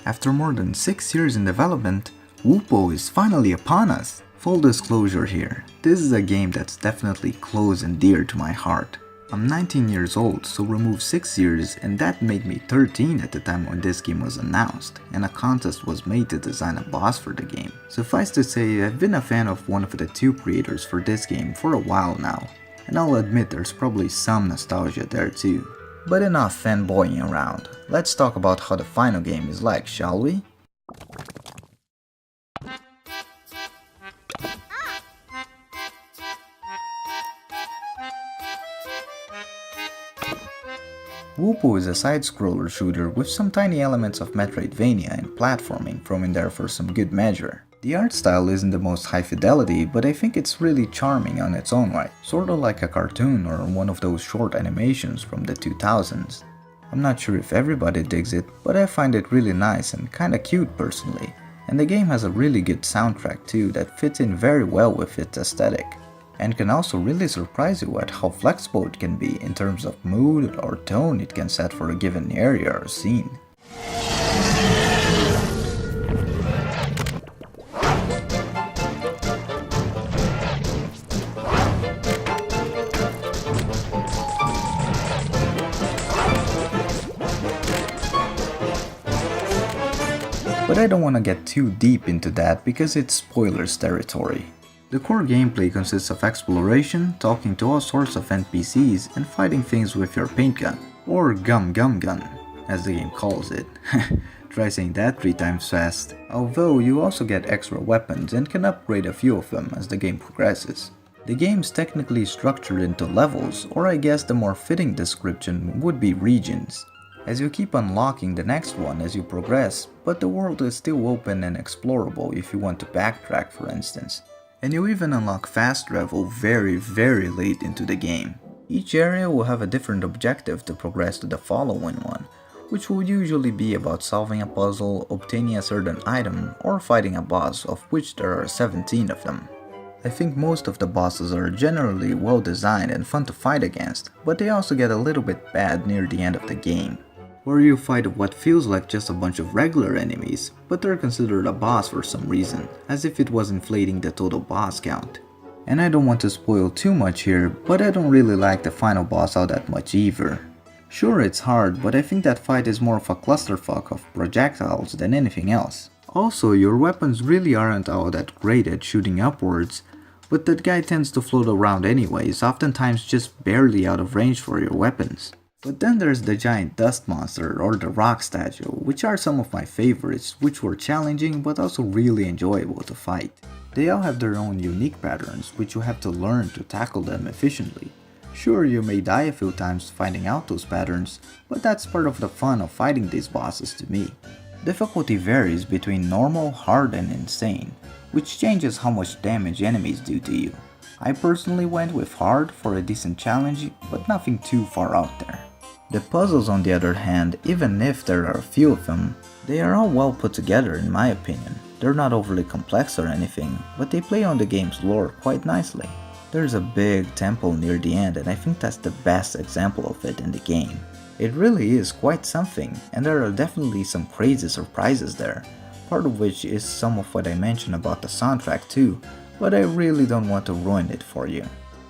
After more than 6 years in development, Wuppo is finally upon us. Full disclosure here, this is a game that's definitely close and dear to my heart. I'm 19 years old, so remove 6 years, and that made me 13 at the time when this game was announced, and a contest was made to design a boss for the game. Suffice to say, I've been a fan of one of the two creators for this game for a while now, and I'll admit there's probably some nostalgia there too. But enough fanboying around, let's talk about how the final game is like, shall we? Wuppo is a side-scroller shooter with some tiny elements of Metroidvania and platforming thrown in there for some good measure. The art style isn't the most high fidelity, but I think it's really charming on its own right, sorta like a cartoon or one of those short animations from the 2000s. I'm not sure if everybody digs it, but I find it really nice and kinda cute personally. And the game has a really good soundtrack too that fits in very well with its aesthetic, and can also really surprise you at how flexible it can be in terms of mood or tone it can set for a given area or scene. But I don't want to get too deep into that because it's spoilers territory. The core gameplay consists of exploration, talking to all sorts of NPCs, and fighting things with your paint gun, or gum gun, as the game calls it. Try saying that 3 times fast. Although you also get extra weapons and can upgrade a few of them as the game progresses. The game's technically structured into levels, or I guess the more fitting description would be regions, as you keep unlocking the next one as you progress, but the world is still open and explorable if you want to backtrack, for instance. And you even unlock fast travel very late into the game. Each area will have a different objective to progress to the following one, which will usually be about solving a puzzle, obtaining a certain item, or fighting a boss, of which there are 17 of them. I think most of the bosses are generally well designed and fun to fight against, but they also get a little bit bad near the end of the game, where you fight what feels like just a bunch of regular enemies, but they're considered a boss for some reason, as if it was inflating the total boss count. And I don't want to spoil too much here, but I don't really like the final boss all that much either. Sure, it's hard, but I think that fight is more of a clusterfuck of projectiles than anything else. Also, your weapons really aren't all that great at shooting upwards, but that guy tends to float around anyways, oftentimes just barely out of range for your weapons. But then there's the giant dust monster or the rock statue, which are some of my favorites, which were challenging but also really enjoyable to fight. They all have their own unique patterns, which you have to learn to tackle them efficiently. Sure, you may die a few times finding out those patterns, but that's part of the fun of fighting these bosses to me. Difficulty varies between normal, hard, and insane, which changes how much damage enemies do to you. I personally went with hard for a decent challenge, but nothing too far out there. The puzzles, on the other hand, even if there are a few of them, they are all well put together in my opinion. They're not overly complex or anything, but they play on the game's lore quite nicely. There's a big temple near the end, and I think that's the best example of it in the game. It really is quite something, and there are definitely some crazy surprises there, part of which is some of what I mentioned about the soundtrack too, but I really don't want to ruin it for you.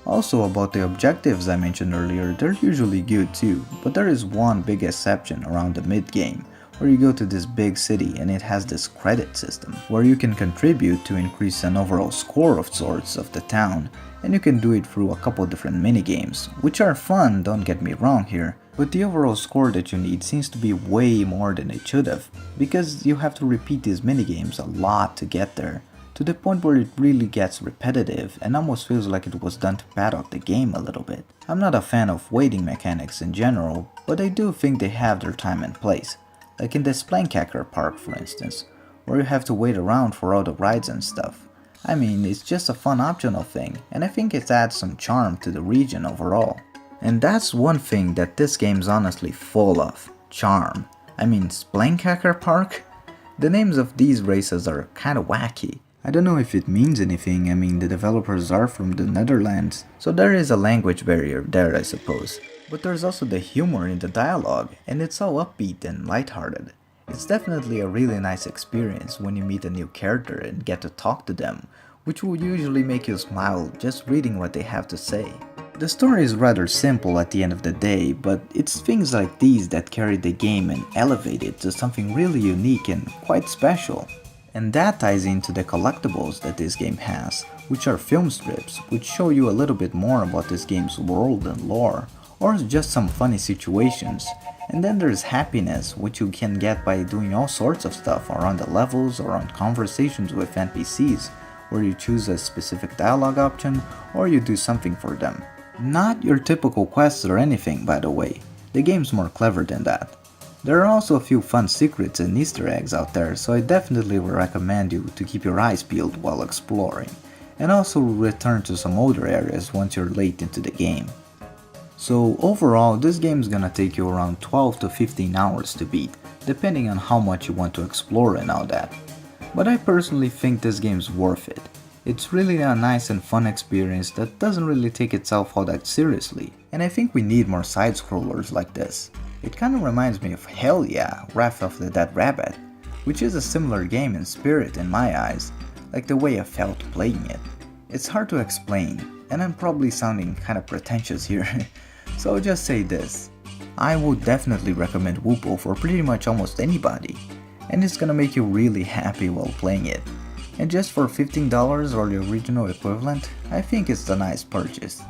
Also, about the objectives I mentioned earlier, they're usually good too, but there is one big exception around the mid-game, where you go to this big city and it has this credit system, where you can contribute to increase an overall score of sorts of the town, and you can do it through a couple different minigames, which are fun, don't get me wrong here, but the overall score that you need seems to be way more than it should have, because you have to repeat these minigames a lot to get there, to the point where it really gets repetitive and almost feels like it was done to pad out the game a little bit. I'm not a fan of waiting mechanics in general, but I do think they have their time and place, like in the Splenkhakker park for instance, where you have to wait around for all the rides and stuff. I mean, it's just a fun optional thing, and I think it adds some charm to the region overall. And that's one thing that this game's honestly full of, charm. I mean, Splenkhakker park? The names of these races are kinda wacky. I don't know if it means anything. I mean, the developers are from the Netherlands, so there is a language barrier there, I suppose. But there's also the humor in the dialogue, and it's all upbeat and lighthearted. It's definitely a really nice experience when you meet a new character and get to talk to them, which will usually make you smile just reading what they have to say. The story is rather simple at the end of the day, but it's things like these that carry the game and elevate it to something really unique and quite special. And that ties into the collectibles that this game has, which are film strips, which show you a little bit more about this game's world and lore, or just some funny situations. And then there's happiness, which you can get by doing all sorts of stuff around the levels or on conversations with NPCs, where you choose a specific dialogue option or you do something for them. Not your typical quests or anything, by the way. The game's more clever than that. There are also a few fun secrets and Easter eggs out there, so I definitely would recommend you to keep your eyes peeled while exploring, and also return to some older areas once you're late into the game. So overall, this game is gonna take you around 12 to 15 hours to beat, depending on how much you want to explore and all that. But I personally think this game's worth it. It's really a nice and fun experience that doesn't really take itself all that seriously, and I think we need more side-scrollers like this. It kinda reminds me of Hell Yeah, Wrath of the Dead Rabbit, which is a similar game in spirit in my eyes, like the way I felt playing it. It's hard to explain, and I'm probably sounding kinda pretentious here, so I'll just say this. I would definitely recommend Wuppo for pretty much almost anybody, and it's gonna make you really happy while playing it. And just for $15 or the original equivalent, I think it's a nice purchase.